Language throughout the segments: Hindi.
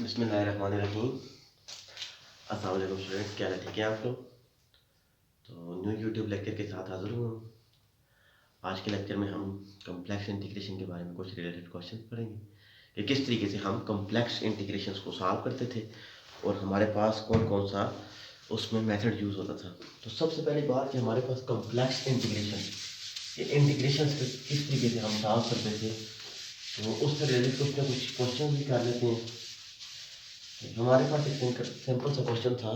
बिस्मिल्लाहिर्रहमानिर्रहीम। अस्सलाम वालेकुम स्टूडेंट्स, क्या हाल है? ठीक है आप लोग? तो न्यू यूट्यूब लेक्चर के साथ हाजिर हूँ। आज के लेक्चर में हम कम्प्लेक्स इंटीग्रेशन के बारे में कुछ रिलेटेड क्वेश्चन पढ़ेंगे कि किस तरीके से हम कम्प्लेक्स इंटीग्रेशंस को सॉल्व करते थे और हमारे पास कौन कौन सा उसमें मेथड यूज़ होता था। तो सबसे पहली बात कि हमारे पास कम्प्लेक्स इंटीग्रेशन, ये इंटीग्रेशन किस तरीके से हम सॉल्व करते थे, तो उससे रिलेटेड कुछ ना कुछ क्वेश्चन भी कर लेते हैं। हमारे पास एक सिंपल सा क्वेश्चन था।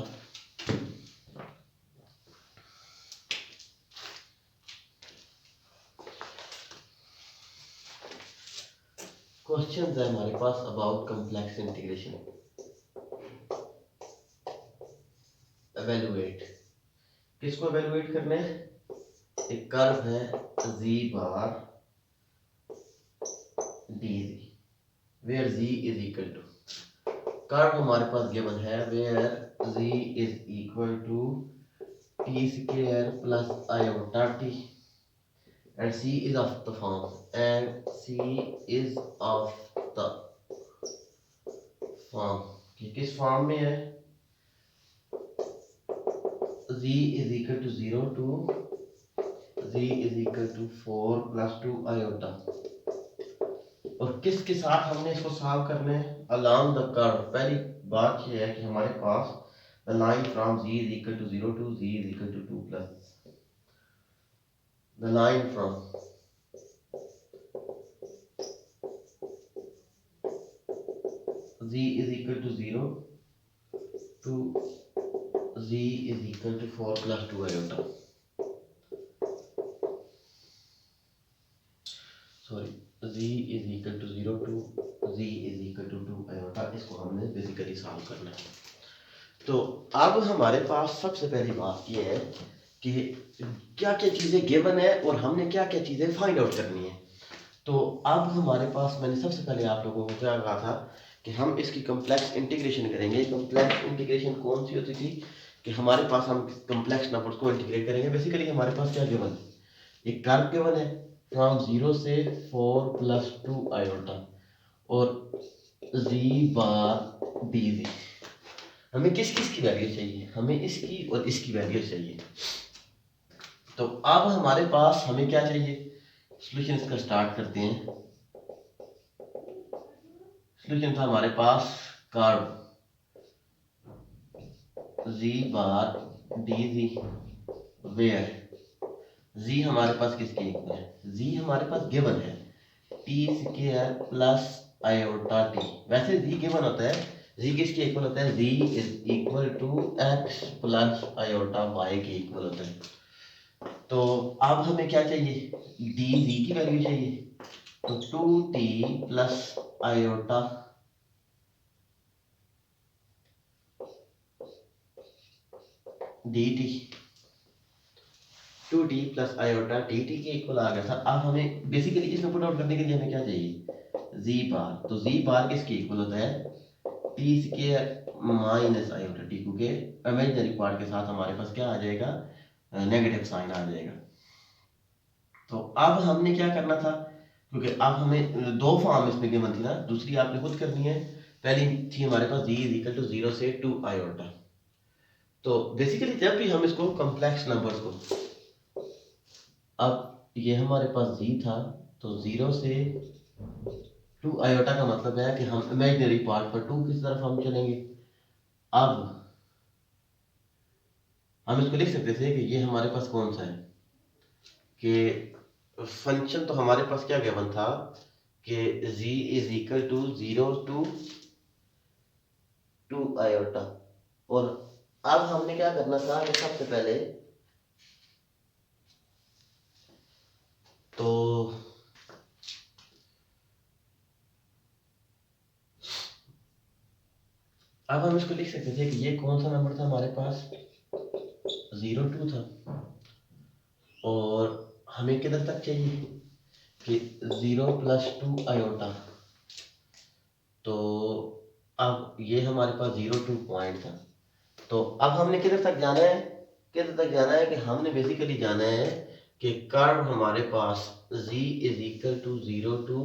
क्वेश्चन है हमारे पास अबाउट कम्प्लेक्स इंटीग्रेशन। एवेलुएट, किसको एवेलुएट करना है? एक कर्व है z bar dz, where z is equal to, curve हमारे पास गिवन है where z is equal to t square plus iota t and c is of the form कि किस फॉर्म में है? z is equal to 0 to z is equal to 4 plus 2 iota। और किसके साथ हमने इसको सॉल्व करना है? along the curve। पहली बात यह है कि हमारे पास the line from z is equal to 0 to z is equal to 2 plus the line from z is equal to 0 to z is equal to 4 plus 2 iota। Sorry, z is equal to 0 to z is equal to 2 iota। इसको हमने बेसिकली सॉल्व करना है। तो अब हमारे पास सबसे पहली बात यह है कि क्या क्या चीज़ें गिवन है और हमने क्या क्या चीज़ें फाइंड आउट करनी है। तो अब हमारे पास मैंने सबसे पहले आप लोगों को क्या कहा था कि हम इसकी कम्प्लेक्स इंटीग्रेशन करेंगे। कम्प्लेक्स इंटीग्रेशन कौन सी होती थी कि हमारे पास हम कम्प्लेक्स नंबर्स को इंटीग्रेट करेंगे। बेसिकली हमारे पास क्या गिवन है? एक कर्व गिवन है फ्रॉम 0 से 4 plus 2 आयोटा और z बार dz। हमें किस किस की वैल्यू चाहिए? हमें इसकी और इसकी वैल्यू चाहिए। तो अब हमारे पास हमें क्या चाहिए? सॉल्यूशन इसका स्टार्ट करते हैं। सॉल्यूशन था हमारे पास curve z bar dz where z हमारे पास किसके इक्वल है? z हमारे पास गिवन है t square plus iota t। वैसे z गिवन होता है, z किसके इक्वल होता है? z is equal to x plus iota y के इक्वल होता है। तो अब हमें क्या चाहिए? dz की वैल्यू चाहिए। तो 2t plus iota dt, 2t plus iota dt के इक्वल आ गया था। अब हमें बेसिकली इसमें पुट आउट करने के लिए हमें क्या चाहिए? z बार। तो z बार किसके इक्वल होता है? t square minus iota t, क्योंकि इमेजिनरी पार्ट के साथ हमारे पास क्या आ जाएगा? नेगेटिव साइन आ जाएगा। तो अब हमने क्या करना था, क्योंकि अब हमें दो फॉर्म इसमें गिवन थी ना, दूसरी आपने खुद करनी है। पहली थी हमारे पास z इज इक्वल टू 0 से 2 आयोटा। तो बेसिकली जब भी हम इसको कॉम्प्लेक्स नंबर्स को, अब ये हमारे पास z था तो 0 से 2 आयोटा का मतलब है कि हम इमेजिनरी पार्ट पर 2 की तरफ हम चलेंगे। अब हम इसको लिख सकते थे कि ये हमारे पास कौन सा है कि फंक्शन तो हमारे पास क्या गिवन था कि z is equal to 0 to 2 iota. और अब हमने क्या करना था कि सबसे पहले तो अब हम इसको लिख सकते थे कि ये कौन सा नंबर था हमारे पास? 0 2 था और हमें किधर तक चाहिए कि 0 plus 2 आयोटा। तो अब ये हमारे पास 0 2 पॉइंट था। तो अब हमने किधर तक जाना है? किधर तक जाना है कि हमने बेसिकली जाना है कि कर्व हमारे पास z is equal to 0 to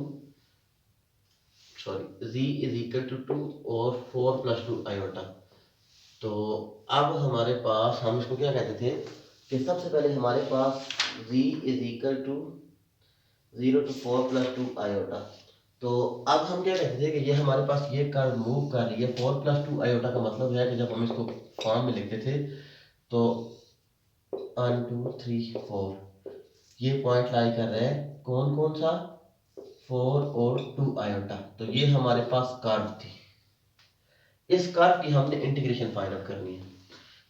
sorry z is equal to 2 और 4 प्लस 2 आयोटा। तो अब हमारे पास हम इसको क्या कहते थे कि सबसे पहले हमारे पास z is equal to 0 to 4 plus 2 iota. तो अब हम क्या कहते थे कि ये हमारे पास ये कर्व मूव कर रही है 4 प्लस 2 आयोटा का मतलब है कि जब हम इसको फॉर्म में लिखते थे तो 1 2 3 4 ये पॉइंट लाई कर रहे हैं कौन कौन सा 4 और 2 आयोटा। तो ये हमारे पास कर्व थी। इस कर्व की हमने इंटीग्रेशन फाइंड आउट करनी है।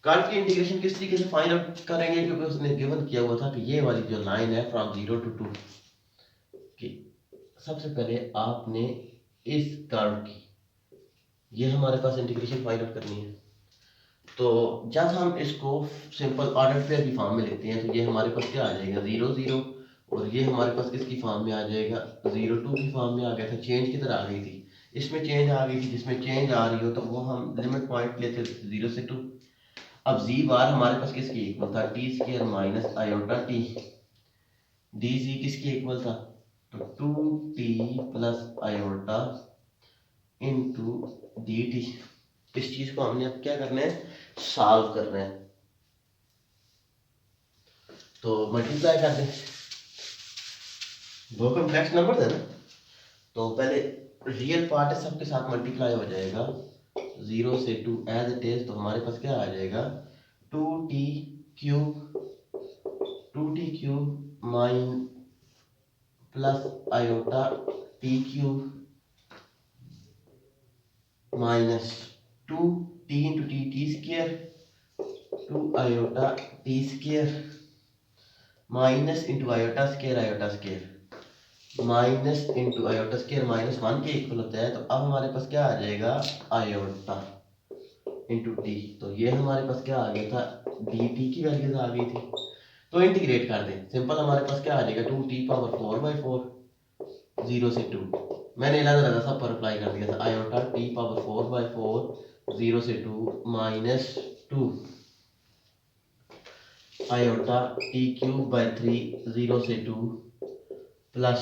कर्व की इंटीग्रेशन किस तरीके से फाइंड आउट करेंगे क्योंकि उसने गिवन किया हुआ था कि ये वाली जो लाइन है फ्रॉम 0 to 2 कि सबसे पहले आपने इस कर्व की ये हमारे पास इंटीग्रेशन फाइंड आउट करनी है। तो जब हम इसको सिंपल ऑर्डर पेयर की फॉर्म में लिखते हैं तो ये हमारे पास क्या आ जाएगा 0 0 और ये हमारे पास किसकी फॉर्म में आ जाएगा 0 2 की फॉर्म में आ गया था। चेंज किधर आ गई थी इसमें चेंज आ गई थी। जिसमें चेंज आ रही हो तो वो हम लिमिट पॉइंट लेते 0 से 2। अब जी बार हमारे पास किसकी इक्वल था T square minus iota T. D z किसकी इक्वल था तो 2t plus iota into D T. इस चीज को हमने अब क्या करना है सॉल्व करना है। तो मल्टीप्लाई कर दें दो कॉम्प्लेक्स नंबर है ना। तो पहले रियल पार्ट है सबके साथ मल्टीप्लाई हो जाएगा 0 से 2 एज इट इज। तो हमारे पास क्या आ जाएगा 2t cube mine plus iota T cube minus 2t into T T square 2 iota T square minus into iota square minus into iota square minus 1 के इक्वल होता है। तो अब हमारे पास क्या आ जाएगा आयोटा इंटू टी। तो ये हमारे पास क्या आ गया था डी टी की वैल्यूज आ गई थी। तो इंटीग्रेट कर दें सिंपल हमारे पास क्या आ जाएगा 2t पावर 4/4 0 से 2। मैंने अलग सब पर अप्लाई कर दिया था आयोटा t पावर 4/4 0 से 2 minus 2 iota t cube by 3 0 से 2 प्लस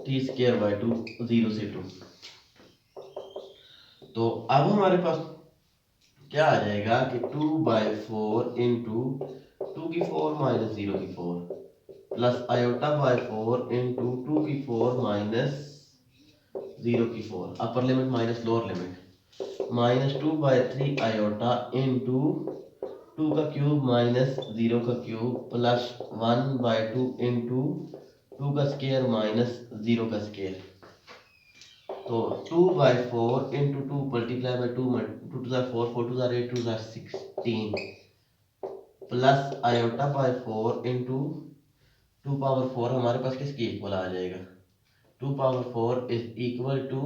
टी स्क्वायर बाई 2 0 से 2। तो अब हमारे पास क्या आ जाएगा कि 2/4 इंटू 2 की 4 माइनस 0 की 4 प्लस आयोटा बाय 4 इंटू 2 की 4 माइनस 0 की 4 अपर limit minus lower limit minus 2/3 iota into 2 का क्यूब माइनस 0 का क्यूब प्लस 1/2 इंटू 2 का स्क्वायर माइनस 0 का स्क्वायर। तो 2/4 into 2 multiply by 2 2 to the 4 4 to the 8 2 to the 16 plus iota by 4 into 2 power 4 हमारे पास किसकी इक्वल आ जाएगा 2 power 4 is equal to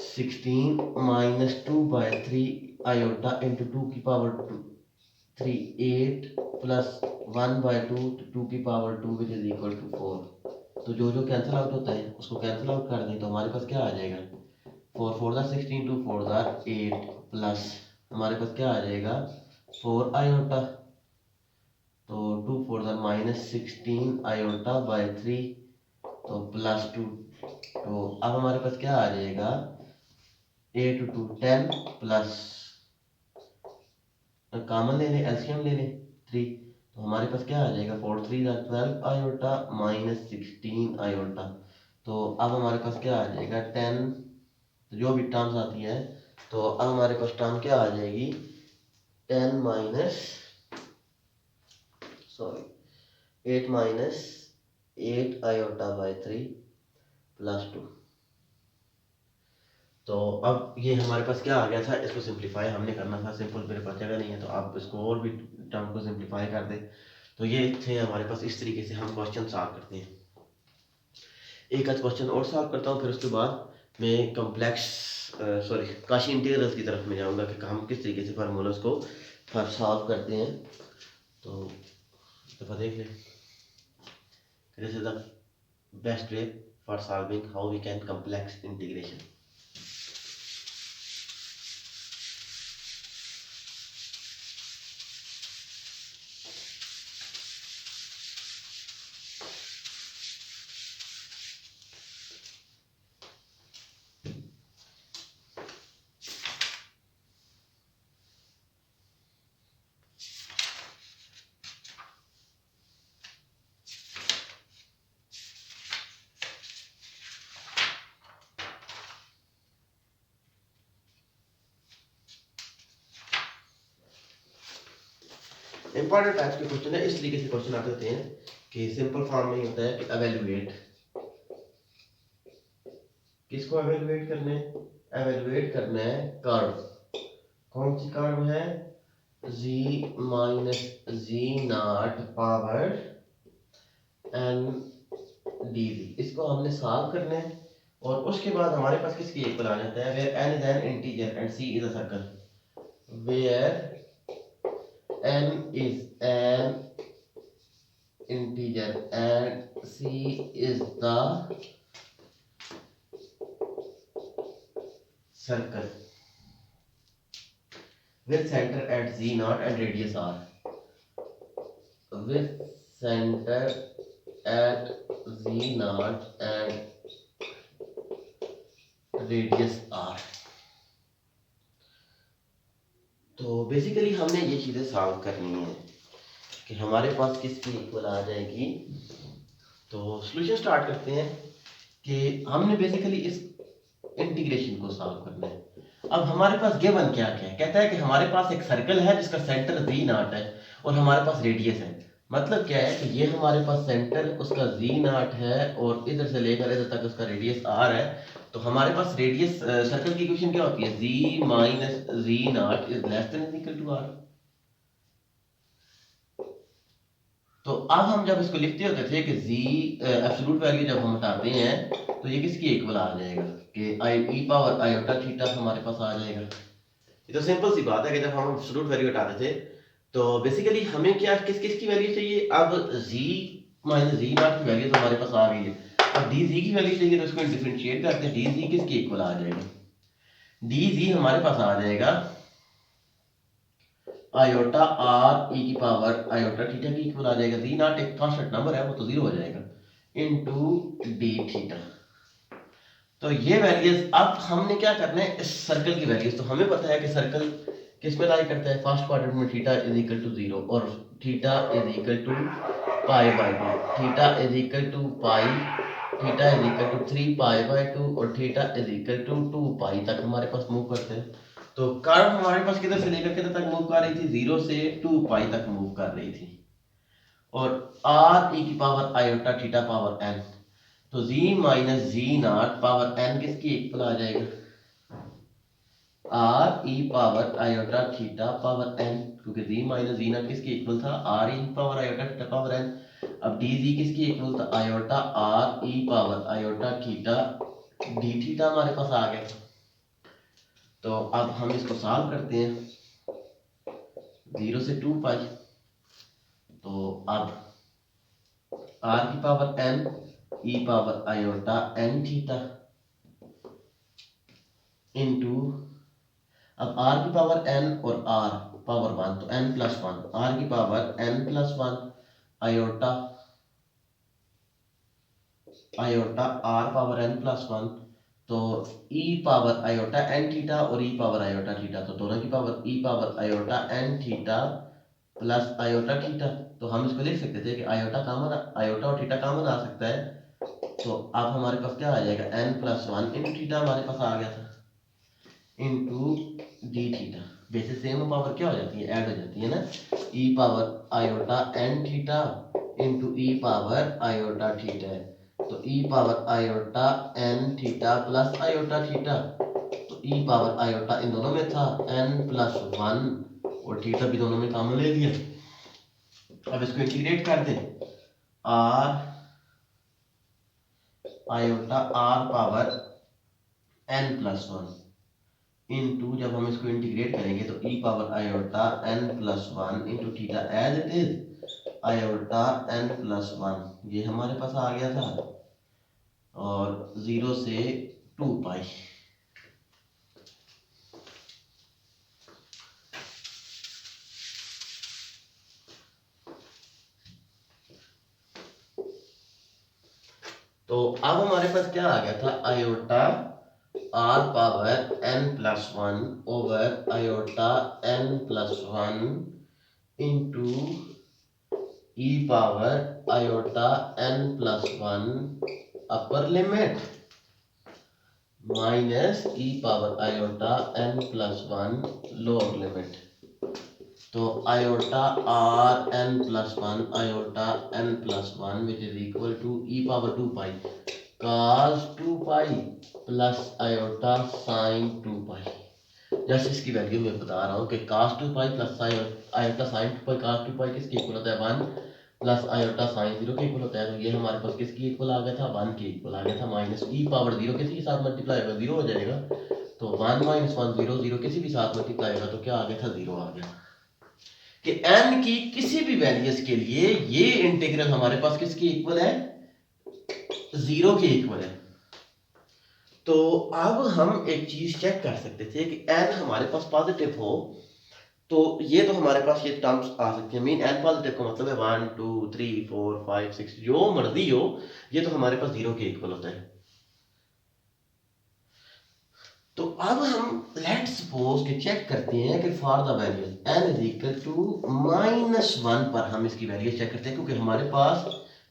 16 minus 2/3 iota into 2 की पावर 3 8 प्लस 1/2 2 की power 2 which is equal to 4। तो जो जो कैंसिल आउट होता है उसको कैंसिल आउट कर दें तो हमारे पास क्या आ जाएगा 4 4 16 2 4 8 प्लस हमारे पास क्या आ जाएगा 4 आयोटा। तो 2 4 माइनस 16 आयोटा बाय 3 तो प्लस 2। तो अब हमारे पास क्या आ जाएगा 8 2 10 प्लस कॉमन ले लें एलसीएम ले लें 3। तो हमारे पास क्या आ जाएगा 4 3 12 आयोटा माइनस 16 आयोटा। तो अब हमारे पास क्या आ जाएगा 10। तो जो भी टर्म्स आती है तो अब हमारे पास टर्म क्या आ जाएगी 10 minus 8 minus 8 iota by 3 plus 2। तो अब ये हमारे पास क्या आ गया था इसको सिंप्लीफाई हमने करना था। सिंपल मेरे पास जगह नहीं है तो आप इसको और भी टर्म को सिंप्लीफाई कर दें। तो ये थे हमारे पास इस तरीके से हम क्वेश्चन सॉल्व करते हैं। एक आध क्वेश्चन और सॉल्व करता हूँ फिर उसके बाद मैं कॉम्प्लेक्स काशी इंटीग्रल्स की तरफ में जाऊँगा कि हम किस तरीके से फार्मूलाज को सॉल्व करते हैं। तो दफ़ा देख लें this is the best way for solving how we can complex integration. Important type के क्वेश्चन है, इस तरीके से क्वेश्चन आते होते हैं कि सिंपल फॉर्म में होता है कि एवेलुएट, किसको एवेलुएट करना है? एवेलुएट करना है कर्व। कौन सी कर्व है? z minus z naught power n dv। इसको हमने सॉल्व करना है और उसके बाद हमारे पास किसकी इक्वल आ जाता है? Where n is an integer and c is a circle, where n is an integer and c is the circle with center at z naught and radius r, with center at z naught and radius r। तो बेसिकली हमने ये चीजें सॉल्व करनी है कि हमारे पास किसकी इक्वल आ जाएगी। तो सॉल्यूशन स्टार्ट करते हैं कि हमने बेसिकली इस इंटीग्रेशन को सॉल्व करना है। अब हमारे पास गिवन क्या क्या है? कहता है कि हमारे पास एक सर्कल है जिसका सेंटर जी नॉट है और हमारे पास रेडियस है। मतलब क्या है कि ये हमारे पास सेंटर उसका जी नॉट है और इधर से लेकर इधर तक उसका रेडियस आर है। तो हमारे पास रेडियस सर्कल की इक्वेशन क्या होती है? Z minus z not is less than equal to r. तो अब हम जब इसको लिखते होते थे कि जी एब्सोल्यूट वैल्यू जब हम हटाते हैं तो ये किसकी इक्वल आ जाएगा कि आई ई पावर आयोटा थीटा हमारे पास आ जाएगा। ये तो सिंपल सी बात है कि जब हम एब्सोल्यूट वैल्यू हटाते थे तो बेसिकली हमें क्या किस किस की वैल्यू चाहिए? अब जी माइनस जी नॉट की वैल्यू तो हमारे पास आ गई है। अब डी जी की वैल्यू चाहिए तो इसको डिफरेंशिएट करते हैं। डी जी किसकी इक्वल आ जाएगा? डी जी हमारे पास आ जाएगा आयोटा आर ई की पावर आयोटा थीटा की इक्वल आ जाएगा। जी नॉट एक कांस्टेंट नंबर है वो तो जीरो हो जाएगा इनटू डी थीटा। तो ये वैल्यूज अब हमने क्या करना है इस सर्कल की वैल्यूज। तो हमें पता है कि सर्कल किस में लाई करता है? फर्स्ट क्वाड्रेंट में थीटा इज इक्वल टू 0 और theta is equal to pi by 2, theta is equal to pi, theta is equal to 3 pi by 2 और theta is equal to 2 pi तक हमारे पास मूव करते हैं। तो कर्व हमारे पास किधर से लेकर किधर तक मूव कर रही थी? 0 से 2 पाई तक मूव कर रही थी। और आर ई की power iota theta power n, तो z minus z naught power n किसकी इक्वल आ जाएगा? R e power iota theta power n, क्योंकि z माइनस जी नॉट किसकी इक्वल था? R e power iota theta power n। अब डी जी किसकी इक्वल था? Iota r e power iota theta d theta हमारे पास आ गया। तो अब हम इसको सॉल्व करते हैं 0 से 2 पाई। तो अब r की power n e power iota n theta into, अब r की पावर n और r पावर 1 तो n प्लस 1, r की पावर n प्लस 1 आयोटा आयोटा r पावर n प्लस 1, तो e power iota n theta और e पावर आयोटा थीटा, तो दोनों की power e power iota n theta plus iota theta. तो हम इसको लिख सकते थे कि आयोटा कॉमन, आयोटा और थीटा कॉमन आ सकता है। तो अब हमारे पास क्या आ जाएगा? n प्लस 1 इंटू थीटा हमारे पास आ गया था into d theta. Basis same power क्या हो जाती है? ऐड हो जाती है ना। E power iota n theta into e power iota theta है। तो e power iota n theta plus iota theta, तो ई पावर आयोटा इन दोनों में था एन प्लस 1 और थीटा भी दोनों में कॉमन ले लिया। अब इसको इंटीग्रेट कर दें, r iota r power n plus 1 into, जब हम इसको इंटीग्रेट करेंगे तो e power iota n plus 1 into theta as it is iota n plus 1, ये हमारे पास आ गया था और 0 से 2 पाई। तो अब हमारे पास क्या आ गया था? Iota r power n plus 1 over iota n plus 1 into e power iota n plus 1 upper limit minus e power iota n plus 1 lower limit. तो iota r n plus one iota n plus one which is equal to e power 2 pi cos 2 pi plus iota sine 2 pi. जैसे इसकी वैल्यू मैं बता रहा हूँ कि cos 2 pi plus sign iota sine 2 pi cos 2 पाई किसके इक्वल होता है 1 प्लस आयोटा साइन 0 के इक्वल होता है। तो ये हमारे पास किसकी इक्वल आ गया था 1 के इक्वल आ गया था माइनस ई पावर 0 किसी के साथ मल्टीप्लाई होगा 0 हो जाएगा। तो 1 माइनस 1 0 0 किसी भी साथ मल्टीप्लाई होगा तो क्या आ गया था 0 आ गया कि n की किसी भी वैल्यूज के लिए ये इंटीग्रल हमारे पास किसकी इक्वल है 0 के इक्वल है। तो अब हम एक चीज चेक कर सकते थे कि n हमारे पास पॉजिटिव हो तो ये तो हमारे पास ये टर्म्स आ सकती है। मीन n पॉजिटिव का मतलब है 1 2 3 4 5 6 जो मर्जी हो ये तो हमारे पास 0 के इक्वल होता है। तो अब हम लेट्स सपोज कि चेक करते हैं कि for the values n is equal to -1 पर हम इसकी वैल्यू चेक करते हैं क्योंकि हमारे पास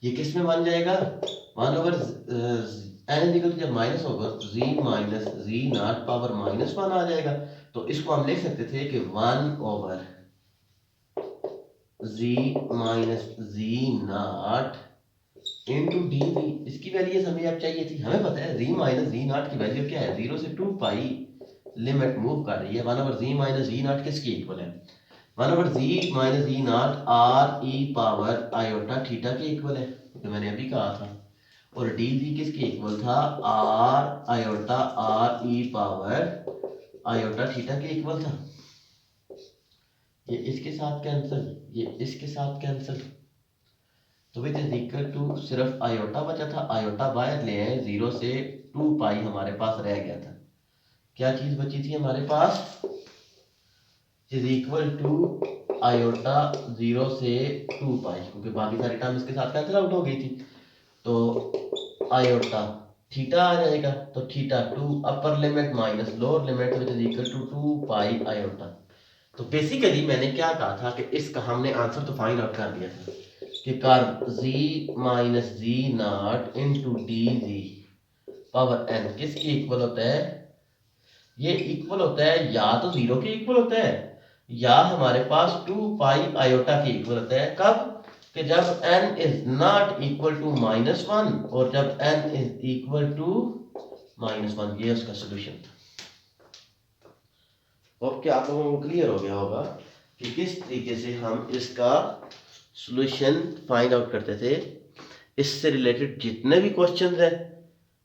ये किस में बन जाएगा 1 over n is equal to जब माइनस होगा तो z minus z naught power -1 आ जाएगा। तो इसको हम लिख सकते थे कि 1 over z minus z naught into d v. इसकी वैल्यू हमें अब चाहिए थी, हमें पता है z माइनस z नॉट की वैल्यू क्या है 0 से 2 पाई लिमिट मूव कर रही है 1 over z minus z naught किसकी इक्वल है 1 over z minus z naught r e power iota theta के इक्वल है तो मैंने अभी कहा था। और डी वी किसके इक्वल था r iota r e power iota theta के इक्वल था। ये इसके साथ कैंसिल ये इसके साथ कैंसिल तो विच इज इक्वल टू सिर्फ आयोटा बचा था आयोटा बाहर ले आए 0 से 2 पाई हमारे पास रह गया था। क्या चीज बची थी हमारे पास इज इक्वल टू आयोटा 0 से 2 पाई क्योंकि बाकी सारी टर्म इसके साथ कैंसिल आउट हो गई थी। तो आयोटा थीटा आ जाएगा तो theta 2 upper limit minus lower limit which is equal to 2 pi iota. तो बेसिकली मैंने क्या कहा था कि इसका हमने आंसर तो फाइंड आउट कर दिया था कि कर z minus z naught into D G power n किसके इक्वल होता है ये इक्वल होता है या तो 0 के इक्वल होता है या हमारे पास 2 पाई आयोटा के इक्वल होता है। कब कि जब n is not equal to -1 और जब n इज इक्वल टू -1 ये उसका सोल्यूशन था। और क्या आप लोगों को क्लियर हो गया होगा कि किस तरीके से हम इसका सॉल्यूशन फाइंड आउट करते थे। इससे रिलेटेड जितने भी क्वेश्चंस हैं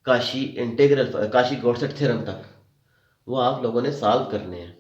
काशी इंटीग्रल काशी गॉडसेट थ्योरम तक वो आप लोगों ने सॉल्व करने हैं।